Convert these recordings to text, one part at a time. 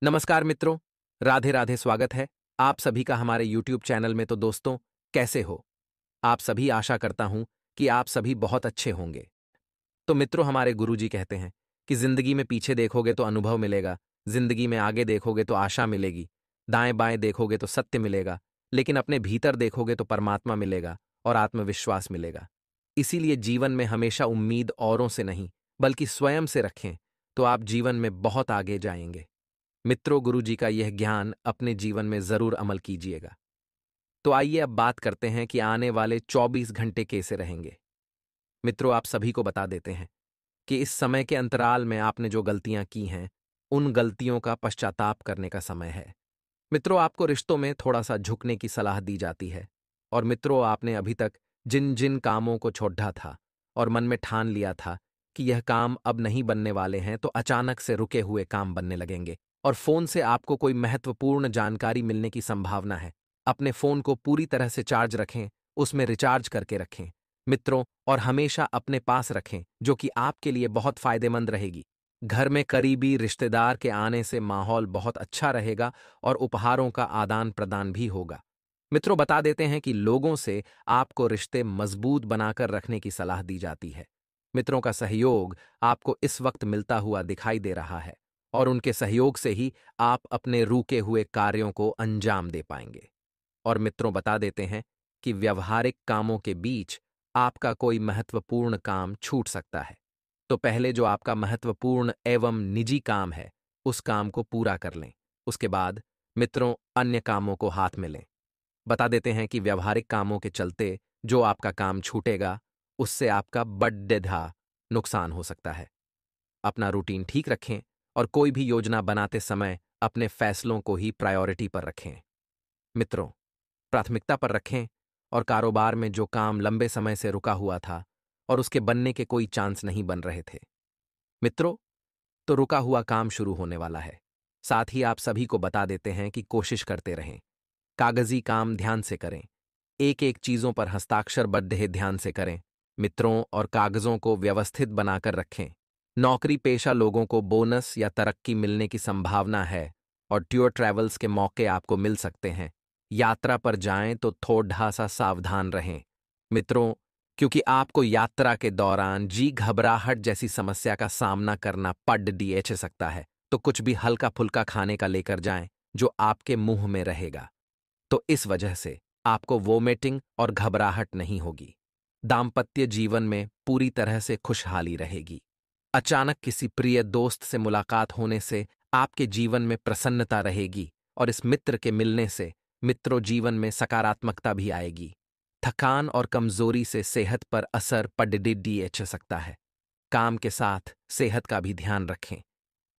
नमस्कार मित्रों, राधे राधे। स्वागत है आप सभी का हमारे YouTube चैनल में। तो दोस्तों, कैसे हो आप सभी? आशा करता हूं कि आप सभी बहुत अच्छे होंगे। तो मित्रों, हमारे गुरुजी कहते हैं कि जिंदगी में पीछे देखोगे तो अनुभव मिलेगा, जिंदगी में आगे देखोगे तो आशा मिलेगी, दाएं बाएं देखोगे तो सत्य मिलेगा, लेकिन अपने भीतर देखोगे तो परमात्मा मिलेगा और आत्मविश्वास मिलेगा। इसीलिए जीवन में हमेशा उम्मीद औरों से नहीं बल्कि स्वयं से रखें, तो आप जीवन में बहुत आगे जाएंगे। मित्रों, गुरुजी का यह ज्ञान अपने जीवन में जरूर अमल कीजिएगा। तो आइए अब बात करते हैं कि आने वाले 24 घंटे कैसे रहेंगे। मित्रों, आप सभी को बता देते हैं कि इस समय के अंतराल में आपने जो गलतियां की हैं, उन गलतियों का पश्चाताप करने का समय है। मित्रों, आपको रिश्तों में थोड़ा सा झुकने की सलाह दी जाती है। और मित्रों, आपने अभी तक जिन जिन कामों को छोड़ा था और मन में ठान लिया था कि यह काम अब नहीं बनने वाले हैं, तो अचानक से रुके हुए काम बनने लगेंगे। और फोन से आपको कोई महत्वपूर्ण जानकारी मिलने की संभावना है। अपने फोन को पूरी तरह से चार्ज रखें, उसमें रिचार्ज करके रखें मित्रों, और हमेशा अपने पास रखें, जो कि आपके लिए बहुत फायदेमंद रहेगी। घर में करीबी रिश्तेदार के आने से माहौल बहुत अच्छा रहेगा और उपहारों का आदान प्रदान भी होगा। मित्रों, बता देते हैं कि लोगों से आपको रिश्ते मजबूत बनाकर रखने की सलाह दी जाती है। मित्रों का सहयोग आपको इस वक्त मिलता हुआ दिखाई दे रहा है और उनके सहयोग से ही आप अपने रुके हुए कार्यों को अंजाम दे पाएंगे। और मित्रों, बता देते हैं कि व्यवहारिक कामों के बीच आपका कोई महत्वपूर्ण काम छूट सकता है। तो पहले जो आपका महत्वपूर्ण एवं निजी काम है, उस काम को पूरा कर लें। उसके बाद मित्रों, अन्य कामों को हाथ में लें। बता देते हैं कि व्यवहारिक कामों के चलते जो आपका काम छूटेगा, उससे आपका बड्डेधा नुकसान हो सकता है। अपना रूटीन ठीक रखें और कोई भी योजना बनाते समय अपने फैसलों को ही प्रायोरिटी पर रखें। मित्रों, प्राथमिकता पर रखें। और कारोबार में जो काम लंबे समय से रुका हुआ था और उसके बनने के कोई चांस नहीं बन रहे थे मित्रों, तो रुका हुआ काम शुरू होने वाला है। साथ ही आप सभी को बता देते हैं कि कोशिश करते रहें, कागजी काम ध्यान से करें, एक एक चीजों पर हस्ताक्षर बद्ध ध्यान से करें मित्रों, और कागजों को व्यवस्थित बनाकर रखें। नौकरी पेशा लोगों को बोनस या तरक्की मिलने की संभावना है और टूर ट्रैवल्स के मौके आपको मिल सकते हैं। यात्रा पर जाएं तो थोड़ा सा सावधान रहें मित्रों, क्योंकि आपको यात्रा के दौरान जी घबराहट जैसी समस्या का सामना करना पड़ सकता है। तो कुछ भी हल्का फुल्का खाने का लेकर जाएं जो आपके मुंह में रहेगा, तो इस वजह से आपको वोमिटिंग और घबराहट नहीं होगी। दाम्पत्य जीवन में पूरी तरह से खुशहाली रहेगी। अचानक किसी प्रिय दोस्त से मुलाकात होने से आपके जीवन में प्रसन्नता रहेगी और इस मित्र के मिलने से मित्रों जीवन में सकारात्मकता भी आएगी। थकान और कमजोरी से सेहत पर असर पड़ सकता है। काम के साथ सेहत का भी ध्यान रखें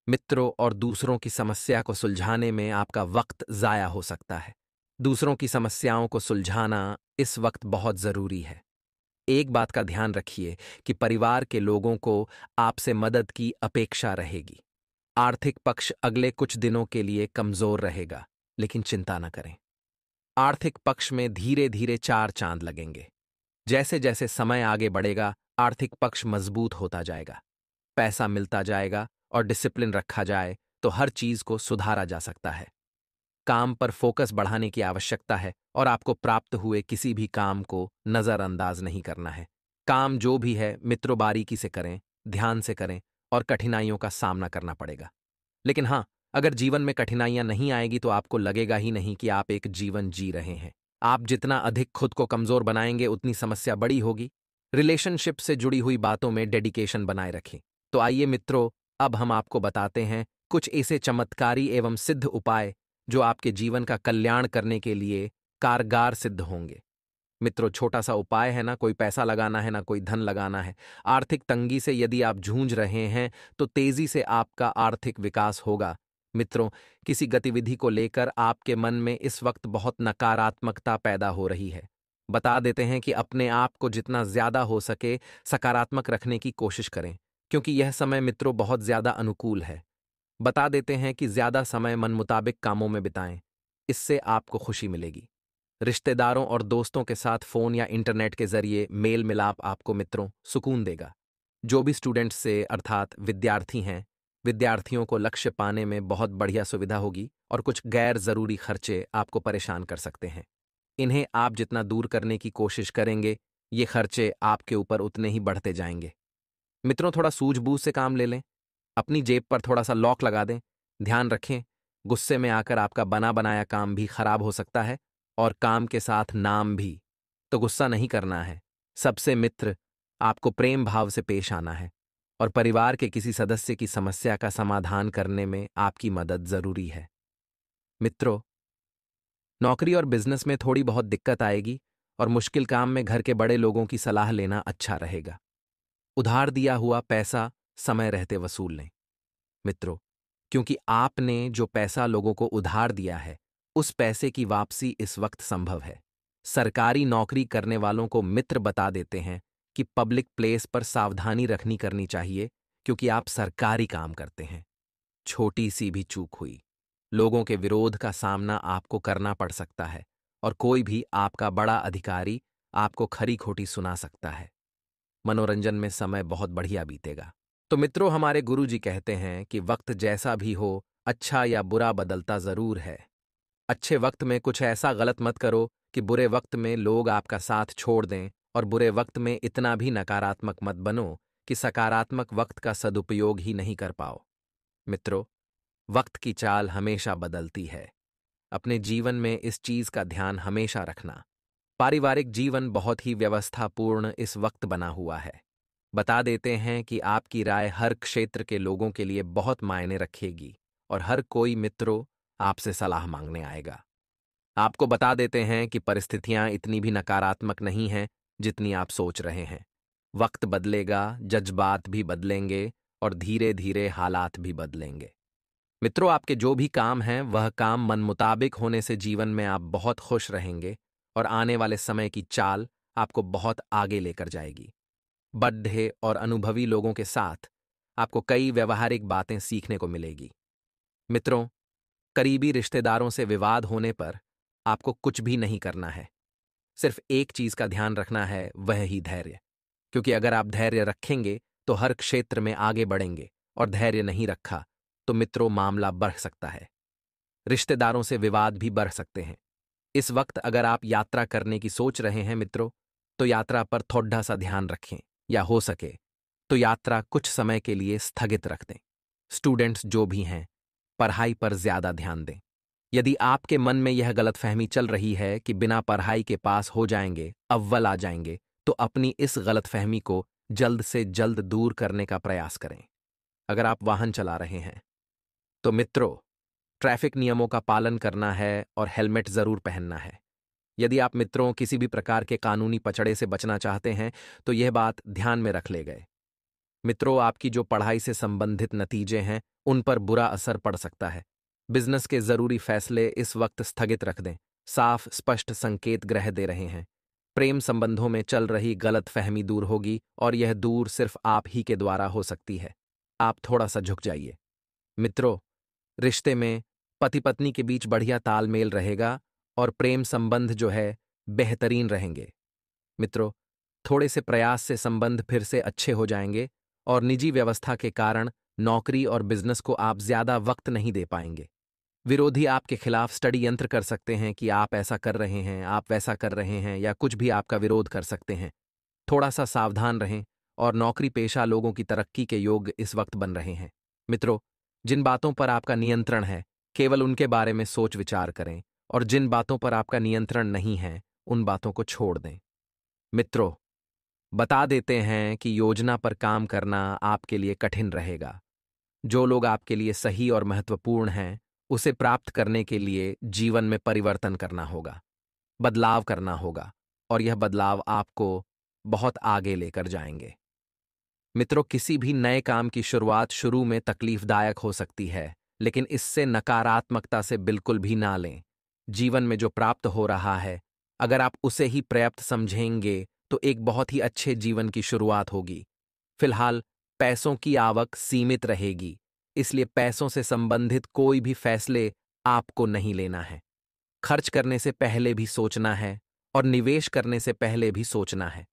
मित्रों, और दूसरों की समस्या को सुलझाने में आपका वक्त जाया हो सकता है। दूसरों की समस्याओं को सुलझाना इस वक्त बहुत जरूरी है। एक बात का ध्यान रखिए कि परिवार के लोगों को आपसे मदद की अपेक्षा रहेगी। आर्थिक पक्ष अगले कुछ दिनों के लिए कमजोर रहेगा, लेकिन चिंता न करें। आर्थिक पक्ष में धीरे धीरे चार चांद लगेंगे। जैसे जैसे समय आगे बढ़ेगा, आर्थिक पक्ष मजबूत होता जाएगा, पैसा मिलता जाएगा और डिसिप्लिन रखा जाए तो हर चीज को सुधारा जा सकता है। काम पर फोकस बढ़ाने की आवश्यकता है और आपको प्राप्त हुए किसी भी काम को नजरअंदाज नहीं करना है। काम जो भी है मित्रों, बारीकी से करें, ध्यान से करें, और कठिनाइयों का सामना करना पड़ेगा। लेकिन हाँ, अगर जीवन में कठिनाइयां नहीं आएगी तो आपको लगेगा ही नहीं कि आप एक जीवन जी रहे हैं। आप जितना अधिक खुद को कमजोर बनाएंगे, उतनी समस्या बड़ी होगी। रिलेशनशिप से जुड़ी हुई बातों में डेडिकेशन बनाए रखें। तो आइए मित्रों, अब हम आपको बताते हैं कुछ ऐसे चमत्कारी एवं सिद्ध उपाय जो आपके जीवन का कल्याण करने के लिए कारगर सिद्ध होंगे। मित्रों, छोटा सा उपाय है ना, कोई पैसा लगाना है ना कोई धन लगाना है। आर्थिक तंगी से यदि आप जूझ रहे हैं तो तेजी से आपका आर्थिक विकास होगा। मित्रों, किसी गतिविधि को लेकर आपके मन में इस वक्त बहुत नकारात्मकता पैदा हो रही है। बता देते हैं कि अपने आप को जितना ज्यादा हो सके सकारात्मक रखने की कोशिश करें, क्योंकि यह समय मित्रों बहुत ज्यादा अनुकूल है। बता देते हैं कि ज्यादा समय मन मुताबिक कामों में बिताएं, इससे आपको खुशी मिलेगी। रिश्तेदारों और दोस्तों के साथ फोन या इंटरनेट के जरिए मेल मिलाप आपको मित्रों सुकून देगा। जो भी स्टूडेंट्स से अर्थात विद्यार्थी हैं, विद्यार्थियों को लक्ष्य पाने में बहुत बढ़िया सुविधा होगी और कुछ गैर जरूरी खर्चे आपको परेशान कर सकते हैं। इन्हें आप जितना दूर करने की कोशिश करेंगे, ये खर्चे आपके ऊपर उतने ही बढ़ते जाएंगे। मित्रों, थोड़ा सूझबूझ से काम ले लें, अपनी जेब पर थोड़ा सा लॉक लगा दें। ध्यान रखें, गुस्से में आकर आपका बना बनाया काम भी खराब हो सकता है और काम के साथ नाम भी। तो गुस्सा नहीं करना है। सबसे मित्र, आपको प्रेम भाव से पेश आना है और परिवार के किसी सदस्य की समस्या का समाधान करने में आपकी मदद जरूरी है। मित्रों, नौकरी और बिजनेस में थोड़ी बहुत दिक्कत आएगी और मुश्किल काम में घर के बड़े लोगों की सलाह लेना अच्छा रहेगा। उधार दिया हुआ पैसा समय रहते वसूल लें। मित्रों, क्योंकि आपने जो पैसा लोगों को उधार दिया है, उस पैसे की वापसी इस वक्त संभव है। सरकारी नौकरी करने वालों को मित्र बता देते हैं कि पब्लिक प्लेस पर सावधानी रखनी करनी चाहिए, क्योंकि आप सरकारी काम करते हैं। छोटी सी भी चूक हुई, लोगों के विरोध का सामना आपको करना पड़ सकता है और कोई भी आपका बड़ा अधिकारी आपको खरी खोटी सुना सकता है। मनोरंजन में समय बहुत बढ़िया बीतेगा। तो मित्रों, हमारे गुरुजी कहते हैं कि वक्त जैसा भी हो, अच्छा या बुरा बदलता जरूर है। अच्छे वक्त में कुछ ऐसा गलत मत करो कि बुरे वक्त में लोग आपका साथ छोड़ दें, और बुरे वक्त में इतना भी नकारात्मक मत बनो कि सकारात्मक वक्त का सदुपयोग ही नहीं कर पाओ। मित्रों, वक्त की चाल हमेशा बदलती है। अपने जीवन में इस चीज का ध्यान हमेशा रखना। पारिवारिक जीवन बहुत ही व्यवस्थापूर्ण इस वक्त बना हुआ है। बता देते हैं कि आपकी राय हर क्षेत्र के लोगों के लिए बहुत मायने रखेगी और हर कोई मित्रों आपसे सलाह मांगने आएगा। आपको बता देते हैं कि परिस्थितियां इतनी भी नकारात्मक नहीं हैं जितनी आप सोच रहे हैं। वक्त बदलेगा, जज्बात भी बदलेंगे और धीरे धीरे हालात भी बदलेंगे। मित्रों, आपके जो भी काम हैं वह काम मन मुताबिक होने से जीवन में आप बहुत खुश रहेंगे और आने वाले समय की चाल आपको बहुत आगे लेकर जाएगी। बड्ढे और अनुभवी लोगों के साथ आपको कई व्यवहारिक बातें सीखने को मिलेगी। मित्रों, करीबी रिश्तेदारों से विवाद होने पर आपको कुछ भी नहीं करना है। सिर्फ एक चीज का ध्यान रखना है, वह ही धैर्य। क्योंकि अगर आप धैर्य रखेंगे तो हर क्षेत्र में आगे बढ़ेंगे, और धैर्य नहीं रखा तो मित्रों मामला बढ़ सकता है। रिश्तेदारों से विवाद भी बढ़ सकते हैं। इस वक्त अगर आप यात्रा करने की सोच रहे हैं मित्रों, तो यात्रा पर थोड़ा सा ध्यान रखें, या हो सके तो यात्रा कुछ समय के लिए स्थगित रख दें। स्टूडेंट्स जो भी हैं, पढ़ाई पर ज्यादा ध्यान दें। यदि आपके मन में यह गलतफहमी चल रही है कि बिना पढ़ाई के पास हो जाएंगे, अव्वल आ जाएंगे, तो अपनी इस गलतफहमी को जल्द से जल्द दूर करने का प्रयास करें। अगर आप वाहन चला रहे हैं तो मित्रों, ट्रैफिक नियमों का पालन करना है और हेलमेट जरूर पहनना है। यदि आप मित्रों किसी भी प्रकार के कानूनी पचड़े से बचना चाहते हैं तो यह बात ध्यान में रख ले गए। मित्रों, आपकी जो पढ़ाई से संबंधित नतीजे हैं उन पर बुरा असर पड़ सकता है। बिजनेस के जरूरी फैसले इस वक्त स्थगित रख दें। साफ स्पष्ट संकेत ग्रह दे रहे हैं। प्रेम संबंधों में चल रही गलत फहमी दूर होगी, और यह दूर सिर्फ आप ही के द्वारा हो सकती है। आप थोड़ा सा झुक जाइए। मित्रों, रिश्ते में पति पत्नी के बीच बढ़िया तालमेल रहेगा और प्रेम संबंध जो है बेहतरीन रहेंगे। मित्रों, थोड़े से प्रयास से संबंध फिर से अच्छे हो जाएंगे, और निजी व्यवस्था के कारण नौकरी और बिजनेस को आप ज्यादा वक्त नहीं दे पाएंगे। विरोधी आपके खिलाफ स्टडी यंत्र कर सकते हैं कि आप ऐसा कर रहे हैं, आप वैसा कर रहे हैं, या कुछ भी आपका विरोध कर सकते हैं। थोड़ा सा सावधान रहें, और नौकरी पेशा लोगों की तरक्की के योग इस वक्त बन रहे हैं। मित्रों, जिन बातों पर आपका नियंत्रण है केवल उनके बारे में सोच विचार करें, और जिन बातों पर आपका नियंत्रण नहीं है उन बातों को छोड़ दें। मित्रों, बता देते हैं कि योजना पर काम करना आपके लिए कठिन रहेगा। जो लोग आपके लिए सही और महत्वपूर्ण हैं, उसे प्राप्त करने के लिए जीवन में परिवर्तन करना होगा, बदलाव करना होगा, और यह बदलाव आपको बहुत आगे लेकर जाएंगे। मित्रों, किसी भी नए काम की शुरुआत शुरू में तकलीफदायक हो सकती है, लेकिन इससे नकारात्मकता से बिल्कुल भी ना लें। जीवन में जो प्राप्त हो रहा है, अगर आप उसे ही पर्याप्त समझेंगे तो एक बहुत ही अच्छे जीवन की शुरुआत होगी। फिलहाल पैसों की आवक सीमित रहेगी, इसलिए पैसों से संबंधित कोई भी फैसले आपको नहीं लेना है। खर्च करने से पहले भी सोचना है और निवेश करने से पहले भी सोचना है।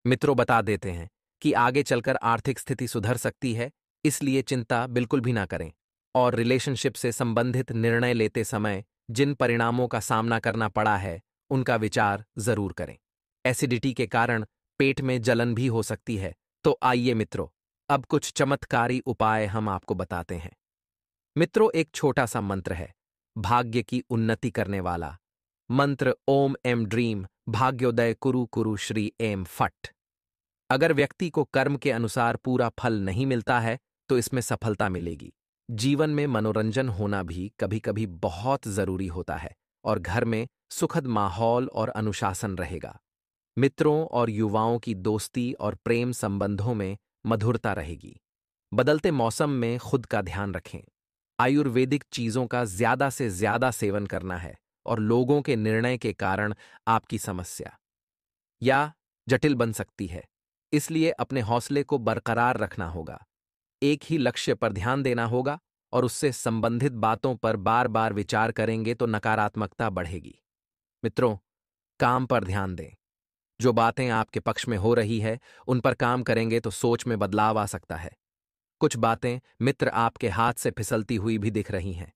मित्रों, बता देते हैं कि आगे चलकर आर्थिक स्थिति सुधर सकती है, इसलिए चिंता बिल्कुल भी ना करें। और रिलेशनशिप से संबंधित निर्णय लेते समय जिन परिणामों का सामना करना पड़ा है, उनका विचार जरूर करें। एसिडिटी के कारण पेट में जलन भी हो सकती है। तो आइए मित्रों, अब कुछ चमत्कारी उपाय हम आपको बताते हैं। मित्रों, एक छोटा सा मंत्र है, भाग्य की उन्नति करने वाला मंत्र। ओम एम ड्रीम भाग्योदय कुरु कुरु श्री एम फट। अगर व्यक्ति को कर्म के अनुसार पूरा फल नहीं मिलता है, तो इसमें सफलता मिलेगी। जीवन में मनोरंजन होना भी कभी कभी बहुत जरूरी होता है, और घर में सुखद माहौल और अनुशासन रहेगा। मित्रों और युवाओं की दोस्ती और प्रेम संबंधों में मधुरता रहेगी। बदलते मौसम में खुद का ध्यान रखें। आयुर्वेदिक चीजों का ज्यादा से ज्यादा सेवन करना है, और लोगों के निर्णय के कारण आपकी समस्या या जटिल बन सकती है। इसलिए अपने हौसले को बरकरार रखना होगा। एक ही लक्ष्य पर ध्यान देना होगा, और उससे संबंधित बातों पर बार बार विचार करेंगे तो नकारात्मकता बढ़ेगी। मित्रों, काम पर ध्यान दें। जो बातें आपके पक्ष में हो रही है, उन पर काम करेंगे तो सोच में बदलाव आ सकता है। कुछ बातें मित्र आपके हाथ से फिसलती हुई भी दिख रही हैं।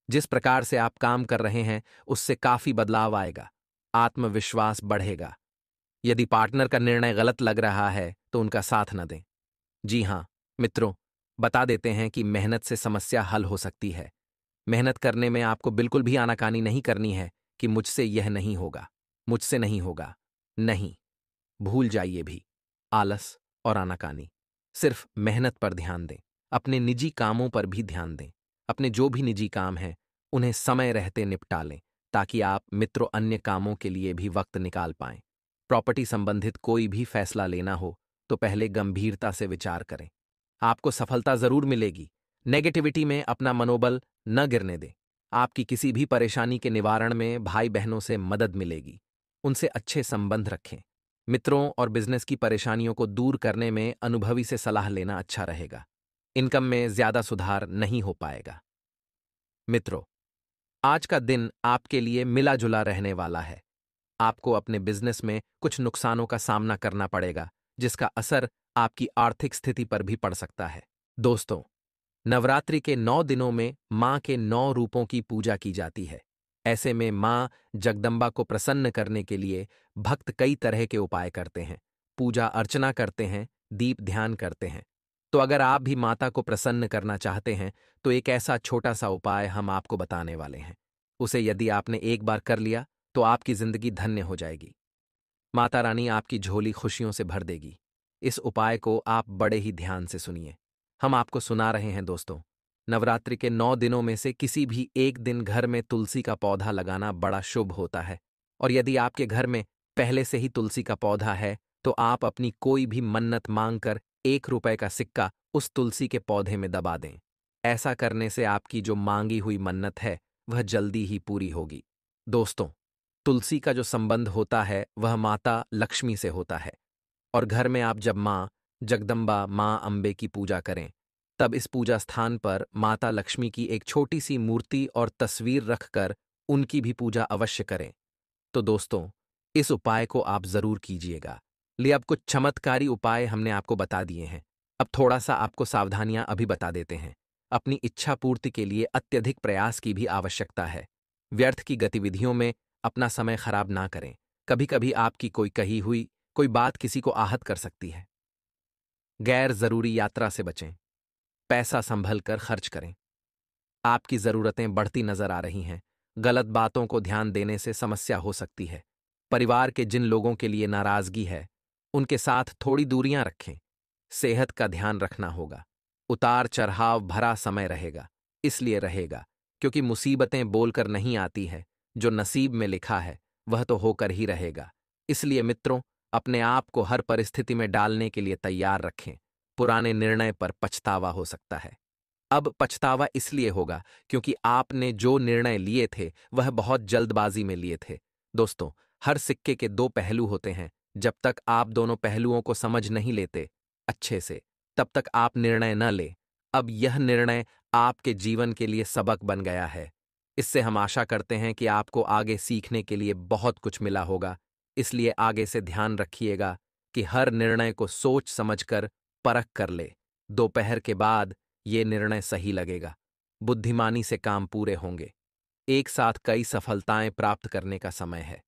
जिस प्रकार से आप काम कर रहे हैं, उससे काफी बदलाव आएगा। आत्मविश्वास बढ़ेगा। यदि पार्टनर का निर्णय गलत लग रहा है, तो उनका साथ न दें। जी हां मित्रों, बता देते हैं कि मेहनत से समस्या हल हो सकती है। मेहनत करने में आपको बिल्कुल भी आनाकानी नहीं करनी है कि मुझसे यह नहीं होगा, मुझसे नहीं होगा। नहीं, भूल जाइए भी आलस और आनाकानी। सिर्फ मेहनत पर ध्यान दें। अपने निजी कामों पर भी ध्यान दें। अपने जो भी निजी काम हैं, उन्हें समय रहते निपटा लें, ताकि आप मित्रों अन्य कामों के लिए भी वक्त निकाल पाएं। प्रॉपर्टी संबंधित कोई भी फैसला लेना हो तो पहले गंभीरता से विचार करें। आपको सफलता जरूर मिलेगी। नेगेटिविटी में अपना मनोबल न गिरने दें। आपकी किसी भी परेशानी के निवारण में भाई बहनों से मदद मिलेगी। उनसे अच्छे संबंध रखें। मित्रों और बिजनेस की परेशानियों को दूर करने में अनुभवी से सलाह लेना अच्छा रहेगा। इनकम में ज्यादा सुधार नहीं हो पाएगा। मित्रों, आज का दिन आपके लिए मिला जुला रहने वाला है। आपको अपने बिजनेस में कुछ नुकसानों का सामना करना पड़ेगा, जिसका असर आपकी आर्थिक स्थिति पर भी पड़ सकता है। दोस्तों, नवरात्रि के 9 दिनों में मां के 9 रूपों की पूजा की जाती है। ऐसे में मां जगदम्बा को प्रसन्न करने के लिए भक्त कई तरह के उपाय करते हैं, पूजा अर्चना करते हैं, दीप ध्यान करते हैं। तो अगर आप भी माता को प्रसन्न करना चाहते हैं, तो एक ऐसा छोटा सा उपाय हम आपको बताने वाले हैं। उसे यदि आपने एक बार कर लिया, तो आपकी जिंदगी धन्य हो जाएगी। माता रानी आपकी झोली खुशियों से भर देगी। इस उपाय को आप बड़े ही ध्यान से सुनिए। हम आपको सुना रहे हैं दोस्तों। नवरात्रि के 9 दिनों में से किसी भी एक दिन घर में तुलसी का पौधा लगाना बड़ा शुभ होता है। और यदि आपके घर में पहले से ही तुलसी का पौधा है, तो आप अपनी कोई भी मन्नत मांगकर 1 रुपए का सिक्का उस तुलसी के पौधे में दबा दें। ऐसा करने से आपकी जो मांगी हुई मन्नत है, वह जल्दी ही पूरी होगी। दोस्तों, तुलसी का जो संबंध होता है, वह माता लक्ष्मी से होता है। और घर में आप जब माँ जगदम्बा, माँ अम्बे की पूजा करें, तब इस पूजा स्थान पर माता लक्ष्मी की एक छोटी सी मूर्ति और तस्वीर रखकर उनकी भी पूजा अवश्य करें। तो दोस्तों, इस उपाय को आप जरूर कीजिएगा। लिए अब कुछ चमत्कारी उपाय हमने आपको बता दिए हैं। अब थोड़ा सा आपको सावधानियां अभी बता देते हैं। अपनी इच्छा पूर्ति के लिए अत्यधिक प्रयास की भी आवश्यकता है। व्यर्थ की गतिविधियों में अपना समय खराब ना करें। कभी कभी आपकी कोई कही हुई कोई बात किसी को आहत कर सकती है। गैर जरूरी यात्रा से बचें। पैसा संभल कर खर्च करें। आपकी जरूरतें बढ़ती नजर आ रही हैं। गलत बातों को ध्यान देने से समस्या हो सकती है। परिवार के जिन लोगों के लिए नाराजगी है, उनके साथ थोड़ी दूरियां रखें। सेहत का ध्यान रखना होगा। उतार चढ़ाव भरा समय रहेगा। इसलिए रहेगा क्योंकि मुसीबतें बोलकर नहीं आती है। जो नसीब में लिखा है, वह तो होकर ही रहेगा। इसलिए मित्रों, अपने आप को हर परिस्थिति में डालने के लिए तैयार रखें। पुराने निर्णय पर पछतावा हो सकता है। अब पछतावा इसलिए होगा क्योंकि आपने जो निर्णय लिए थे, वह बहुत जल्दबाजी में लिए थे। दोस्तों, हर सिक्के के 2 पहलू होते हैं। जब तक आप दोनों पहलुओं को समझ नहीं लेते अच्छे से, तब तक आप निर्णय न लें। अब यह निर्णय आपके जीवन के लिए सबक बन गया है। इससे हम आशा करते हैं कि आपको आगे सीखने के लिए बहुत कुछ मिला होगा। इसलिए आगे से ध्यान रखिएगा कि हर निर्णय को सोच समझकर परख कर ले। दोपहर के बाद ये निर्णय सही लगेगा। बुद्धिमानी से काम पूरे होंगे। एक साथ कई सफलताएं प्राप्त करने का समय है।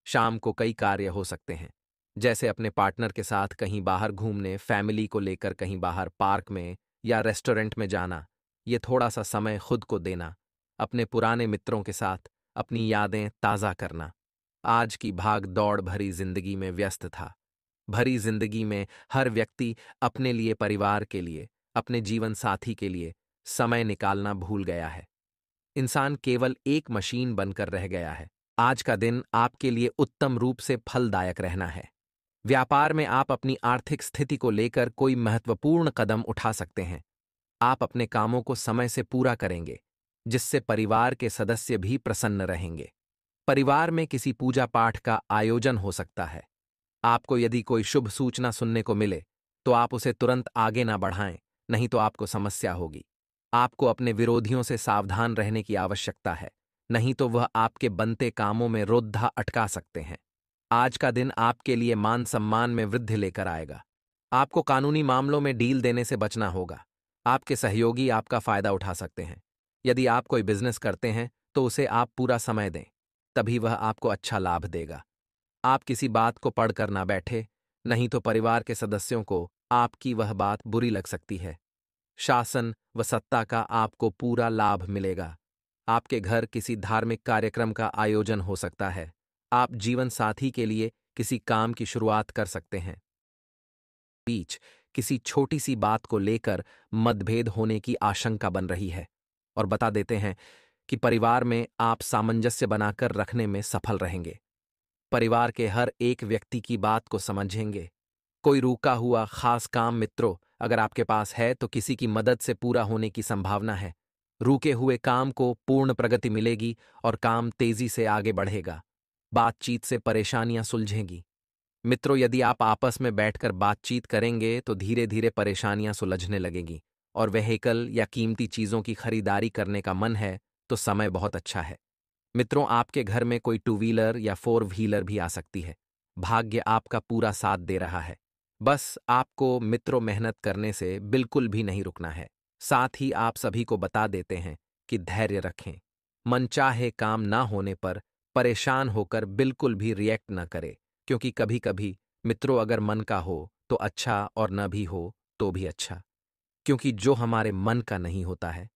शाम को कई कार्य हो सकते हैं, जैसे अपने पार्टनर के साथ कहीं बाहर घूमने, फैमिली को लेकर कहीं बाहर पार्क में या रेस्टोरेंट में जाना। ये थोड़ा सा समय खुद को देना, अपने पुराने मित्रों के साथ अपनी यादें ताज़ा करना। आज की भाग दौड़ भरी जिंदगी में व्यस्त था। भरी जिंदगी में हर व्यक्ति अपने लिए, परिवार के लिए, अपने जीवन साथी के लिए समय निकालना भूल गया है। इंसान केवल एक मशीन बनकर रह गया है। आज का दिन आपके लिए उत्तम रूप से फलदायक रहना है। व्यापार में आप अपनी आर्थिक स्थिति को लेकर कोई महत्वपूर्ण कदम उठा सकते हैं। आप अपने कामों को समय से पूरा करेंगे, जिससे परिवार के सदस्य भी प्रसन्न रहेंगे। परिवार में किसी पूजा पाठ का आयोजन हो सकता है। आपको यदि कोई शुभ सूचना सुनने को मिले, तो आप उसे तुरंत आगे ना बढ़ाएं, नहीं तो आपको समस्या होगी। आपको अपने विरोधियों से सावधान रहने की आवश्यकता है, नहीं तो वह आपके बनते कामों में रोधा अटका सकते हैं। आज का दिन आपके लिए मान सम्मान में वृद्धि लेकर आएगा। आपको कानूनी मामलों में डील देने से बचना होगा। आपके सहयोगी आपका फायदा उठा सकते हैं। यदि आप कोई बिजनेस करते हैं तो उसे आप पूरा समय दें, तभी वह आपको अच्छा लाभ देगा। आप किसी बात को पढ़कर ना बैठे, नहीं तो परिवार के सदस्यों को आपकी वह बात बुरी लग सकती है। शासन व सत्ता का आपको पूरा लाभ मिलेगा। आपके घर किसी धार्मिक कार्यक्रम का आयोजन हो सकता है। आप जीवन साथी के लिए किसी काम की शुरुआत कर सकते हैं। बीच किसी छोटी सी बात को लेकर मतभेद होने की आशंका बन रही है, और बता देते हैं कि परिवार में आप सामंजस्य बनाकर रखने में सफल रहेंगे। परिवार के हर एक व्यक्ति की बात को समझेंगे। कोई रुका हुआ खास काम मित्रों अगर आपके पास है तो किसी की मदद से पूरा होने की संभावना है। रुके हुए काम को पूर्ण प्रगति मिलेगी और काम तेजी से आगे बढ़ेगा। बातचीत से परेशानियां सुलझेंगी। मित्रों, यदि आप आपस में बैठकर बातचीत करेंगे तो धीरे धीरे परेशानियां सुलझने लगेंगी। और व्हीकल या कीमती चीजों की खरीदारी करने का मन है तो समय बहुत अच्छा है। मित्रों, आपके घर में कोई टू व्हीलर या फोर व्हीलर भी आ सकती है। भाग्य आपका पूरा साथ दे रहा है। बस आपको मित्रों मेहनत करने से बिल्कुल भी नहीं रुकना है। साथ ही आप सभी को बता देते हैं कि धैर्य रखें। मनचाहे काम ना होने पर परेशान होकर बिल्कुल भी रिएक्ट न करें, क्योंकि कभी कभी मित्रों अगर मन का हो तो अच्छा, और न भी हो तो भी अच्छा। क्योंकि जो हमारे मन का नहीं होता है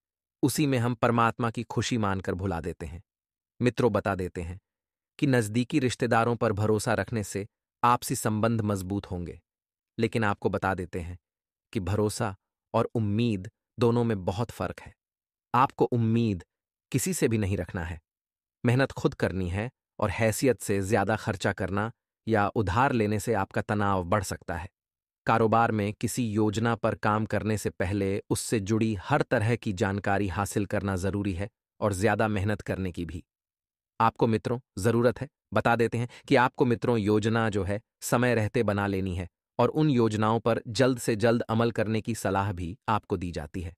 उसी में हम परमात्मा की खुशी मानकर भुला देते हैं। मित्रों, बता देते हैं कि नज़दीकी रिश्तेदारों पर भरोसा रखने से आपसी संबंध मजबूत होंगे, लेकिन आपको बता देते हैं कि भरोसा और उम्मीद दोनों में बहुत फर्क है। आपको उम्मीद किसी से भी नहीं रखना है। मेहनत खुद करनी है, और हैसियत से ज्यादा खर्चा करना या उधार लेने से आपका तनाव बढ़ सकता है। कारोबार में किसी योजना पर काम करने से पहले उससे जुड़ी हर तरह की जानकारी हासिल करना जरूरी है, और ज्यादा मेहनत करने की भी। आपको मित्रों जरूरत है, बता देते हैं कि आपको मित्रों योजना जो है समय रहते बना लेनी है, और उन योजनाओं पर जल्द से जल्द अमल करने की सलाह भी आपको दी जाती है।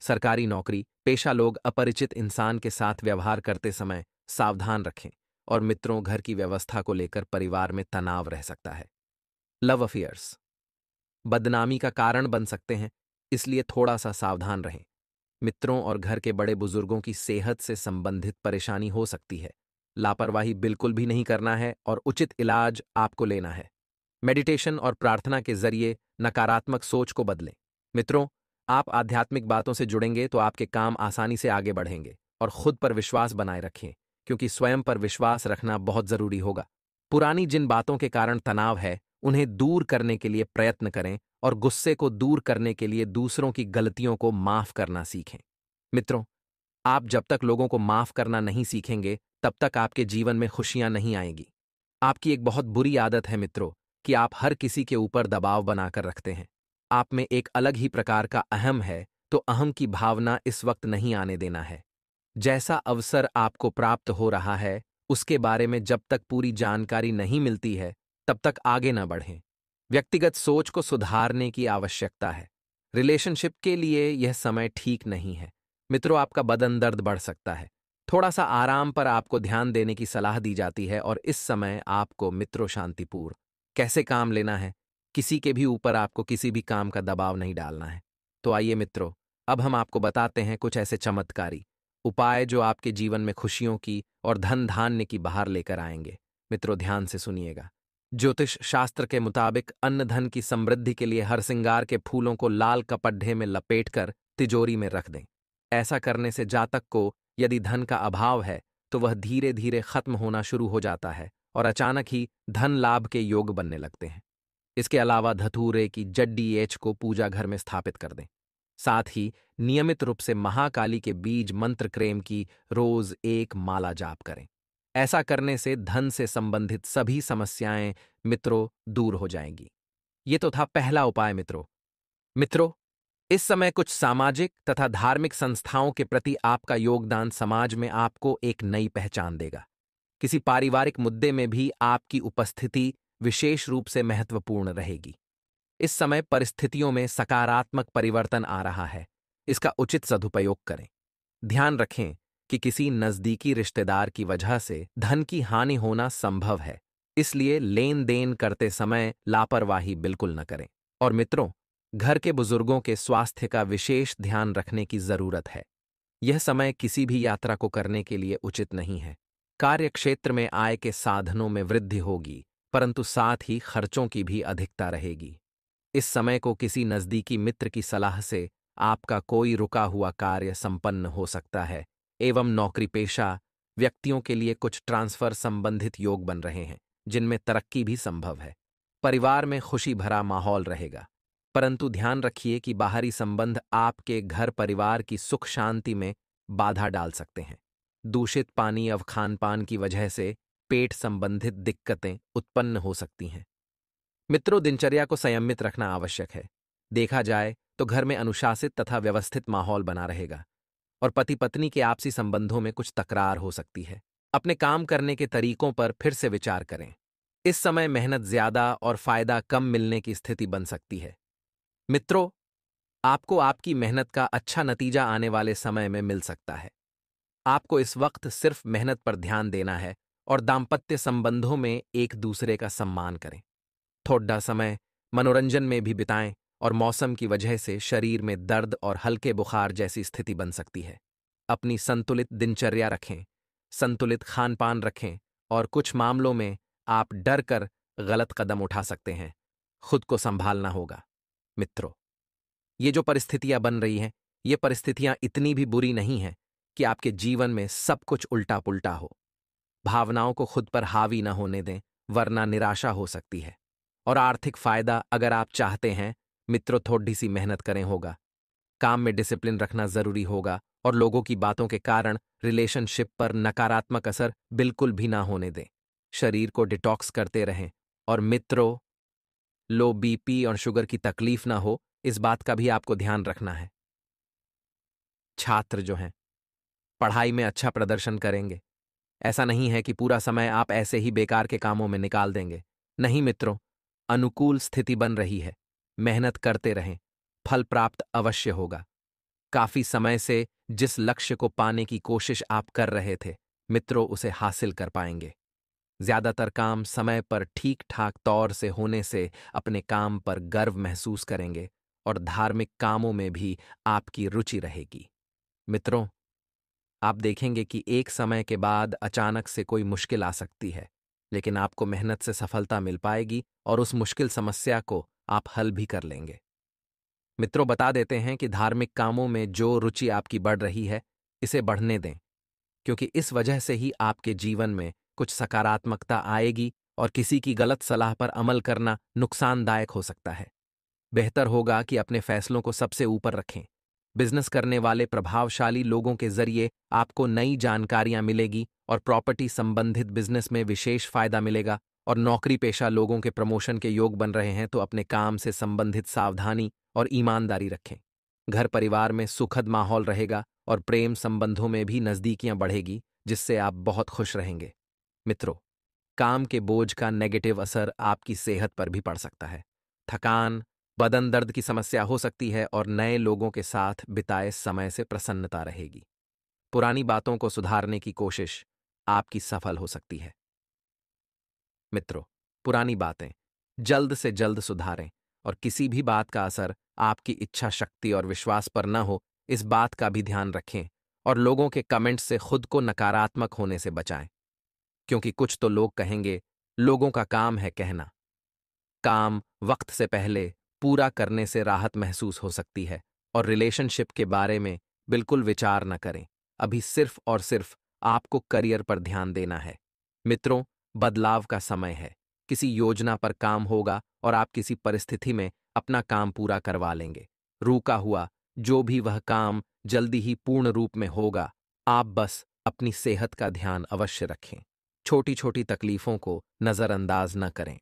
सरकारी नौकरी पेशा लोग अपरिचित इंसान के साथ व्यवहार करते समय सावधान रखें, और मित्रों घर की व्यवस्था को लेकर परिवार में तनाव रह सकता है। लव अफेयर्स बदनामी का कारण बन सकते हैं, इसलिए थोड़ा सा सावधान रहें। मित्रों और घर के बड़े बुजुर्गों की सेहत से संबंधित परेशानी हो सकती है। लापरवाही बिल्कुल भी नहीं करना है, और उचित इलाज आपको लेना है। मेडिटेशन और प्रार्थना के जरिए नकारात्मक सोच को बदलें। मित्रों, आप आध्यात्मिक बातों से जुड़ेंगे तो आपके काम आसानी से आगे बढ़ेंगे, और खुद पर विश्वास बनाए रखें, क्योंकि स्वयं पर विश्वास रखना बहुत जरूरी होगा। पुरानी जिन बातों के कारण तनाव है उन्हें दूर करने के लिए प्रयत्न करें, और गुस्से को दूर करने के लिए दूसरों की गलतियों को माफ करना सीखें। मित्रों, आप जब तक लोगों को माफ करना नहीं सीखेंगे तब तक आपके जीवन में खुशियां नहीं आएंगी। आपकी एक बहुत बुरी आदत है मित्रों कि आप हर किसी के ऊपर दबाव बनाकर रखते हैं। आप में एक अलग ही प्रकार का अहम है, तो अहम की भावना इस वक्त नहीं आने देना है। जैसा अवसर आपको प्राप्त हो रहा है उसके बारे में जब तक पूरी जानकारी नहीं मिलती है तब तक आगे न बढ़ें। व्यक्तिगत सोच को सुधारने की आवश्यकता है। रिलेशनशिप के लिए यह समय ठीक नहीं है। मित्रों, आपका बदन दर्द बढ़ सकता है। थोड़ा सा आराम पर आपको ध्यान देने की सलाह दी जाती है, और इस समय आपको मित्रों शांतिपूर्ण कैसे काम लेना है। किसी के भी ऊपर आपको किसी भी काम का दबाव नहीं डालना है। तो आइए मित्रों, अब हम आपको बताते हैं कुछ ऐसे चमत्कारी उपाय जो आपके जीवन में खुशियों की और धन धान्य की बहार लेकर आएंगे। मित्रों, ध्यान से सुनिएगा। ज्योतिष शास्त्र के मुताबिक अन्न धन की समृद्धि के लिए हर सिंगार के फूलों को लाल कपड्ढे में लपेटकर तिजोरी में रख दें। ऐसा करने से जातक को यदि धन का अभाव है तो वह धीरे धीरे खत्म होना शुरू हो जाता है और अचानक ही धन लाभ के योग बनने लगते हैं। इसके अलावा धतूरे की जड्डी एच को पूजा घर में स्थापित कर दें। साथ ही नियमित रूप से महाकाली के बीज मंत्र क्रेम की रोज एक माला जाप करें। ऐसा करने से धन से संबंधित सभी समस्याएं मित्रों दूर हो जाएंगी। ये तो था पहला उपाय मित्रों, इस समय कुछ सामाजिक तथा धार्मिक संस्थाओं के प्रति आपका योगदान समाज में आपको एक नई पहचान देगा। किसी पारिवारिक मुद्दे में भी आपकी उपस्थिति विशेष रूप से महत्वपूर्ण रहेगी। इस समय परिस्थितियों में सकारात्मक परिवर्तन आ रहा है, इसका उचित सदुपयोग करें। ध्यान रखें कि किसी नजदीकी रिश्तेदार की वजह से धन की हानि होना संभव है, इसलिए लेन देन करते समय लापरवाही बिल्कुल न करें। और मित्रों, घर के बुजुर्गों के स्वास्थ्य का विशेष ध्यान रखने की जरूरत है। यह समय किसी भी यात्रा को करने के लिए उचित नहीं है। कार्य क्षेत्र में आय के साधनों में वृद्धि होगी, परंतु साथ ही खर्चों की भी अधिकता रहेगी। इस समय को किसी नजदीकी मित्र की सलाह से आपका कोई रुका हुआ कार्य संपन्न हो सकता है एवं नौकरी पेशा व्यक्तियों के लिए कुछ ट्रांसफर संबंधित योग बन रहे हैं, जिनमें तरक्की भी संभव है। परिवार में खुशी भरा माहौल रहेगा, परंतु ध्यान रखिए कि बाहरी संबंध आपके घर परिवार की सुख शांति में बाधा डाल सकते हैं। दूषित पानी अव खानपान की वजह से पेट संबंधित दिक्कतें उत्पन्न हो सकती हैं। मित्रों, दिनचर्या को संयमित रखना आवश्यक है। देखा जाए तो घर में अनुशासित तथा व्यवस्थित माहौल बना रहेगा और पति पत्नी के आपसी संबंधों में कुछ तकरार हो सकती है। अपने काम करने के तरीकों पर फिर से विचार करें। इस समय मेहनत ज्यादा और फायदा कम मिलने की स्थिति बन सकती है। मित्रों, आपको आपकी मेहनत का अच्छा नतीजा आने वाले समय में मिल सकता है। आपको इस वक्त सिर्फ मेहनत पर ध्यान देना है और दाम्पत्य संबंधों में एक दूसरे का सम्मान करें। थोड़ा समय मनोरंजन में भी बिताएं और मौसम की वजह से शरीर में दर्द और हल्के बुखार जैसी स्थिति बन सकती है। अपनी संतुलित दिनचर्या रखें, संतुलित खानपान रखें और कुछ मामलों में आप डर कर गलत कदम उठा सकते हैं। खुद को संभालना होगा। मित्रों, ये जो परिस्थितियां बन रही हैं, ये परिस्थितियां इतनी भी बुरी नहीं हैं कि आपके जीवन में सब कुछ उल्टा पुल्टा हो। भावनाओं को खुद पर हावी न होने दें, वरना निराशा हो सकती है। और आर्थिक फायदा अगर आप चाहते हैं मित्रों, थोड़ी सी मेहनत करें होगा। काम में डिसिप्लिन रखना जरूरी होगा और लोगों की बातों के कारण रिलेशनशिप पर नकारात्मक असर बिल्कुल भी ना होने दें। शरीर को डिटॉक्स करते रहें और मित्रों, लो बीपी और शुगर की तकलीफ ना हो, इस बात का भी आपको ध्यान रखना है। छात्र जो हैं, पढ़ाई में अच्छा प्रदर्शन करेंगे। ऐसा नहीं है कि पूरा समय आप ऐसे ही बेकार के कामों में निकाल देंगे। नहीं मित्रों, अनुकूल स्थिति बन रही है। मेहनत करते रहें, फल प्राप्त अवश्य होगा। काफी समय से जिस लक्ष्य को पाने की कोशिश आप कर रहे थे मित्रों, उसे हासिल कर पाएंगे। ज्यादातर काम समय पर ठीक ठाक तौर से होने से अपने काम पर गर्व महसूस करेंगे और धार्मिक कामों में भी आपकी रुचि रहेगी। मित्रों, आप देखेंगे कि एक समय के बाद अचानक से कोई मुश्किल आ सकती है, लेकिन आपको मेहनत से सफलता मिल पाएगी और उस मुश्किल समस्या को आप हल भी कर लेंगे। मित्रों, बता देते हैं कि धार्मिक कामों में जो रुचि आपकी बढ़ रही है, इसे बढ़ने दें, क्योंकि इस वजह से ही आपके जीवन में कुछ सकारात्मकता आएगी और किसी की गलत सलाह पर अमल करना नुकसानदायक हो सकता है। बेहतर होगा कि अपने फैसलों को सबसे ऊपर रखें। बिजनेस करने वाले प्रभावशाली लोगों के जरिए आपको नई जानकारियां मिलेगी और प्रॉपर्टी संबंधित बिजनेस में विशेष फायदा मिलेगा। और नौकरी पेशा लोगों के प्रमोशन के योग बन रहे हैं तो अपने काम से संबंधित सावधानी और ईमानदारी रखें। घर परिवार में सुखद माहौल रहेगा और प्रेम संबंधों में भी नजदीकियां बढ़ेगी, जिससे आप बहुत खुश रहेंगे। मित्रों, काम के बोझ का नेगेटिव असर आपकी सेहत पर भी पड़ सकता है। थकान, बदन दर्द की समस्या हो सकती है और नए लोगों के साथ बिताए समय से प्रसन्नता रहेगी। पुरानी बातों को सुधारने की कोशिश आपकी सफल हो सकती है। मित्रों, पुरानी बातें जल्द से जल्द सुधारें और किसी भी बात का असर आपकी इच्छा शक्ति और विश्वास पर न हो, इस बात का भी ध्यान रखें और लोगों के कमेंट से खुद को नकारात्मक होने से बचाएं। क्योंकि कुछ तो लोग कहेंगे, लोगों का काम है कहना। काम वक्त से पहले पूरा करने से राहत महसूस हो सकती है और रिलेशनशिप के बारे में बिल्कुल विचार न करें। अभी सिर्फ और सिर्फ आपको करियर पर ध्यान देना है। मित्रों, बदलाव का समय है। किसी योजना पर काम होगा और आप किसी परिस्थिति में अपना काम पूरा करवा लेंगे। रुका हुआ जो भी वह काम जल्दी ही पूर्ण रूप में होगा। आप बस अपनी सेहत का ध्यान अवश्य रखें। छोटी छोटी तकलीफों को नजरअंदाज न करें।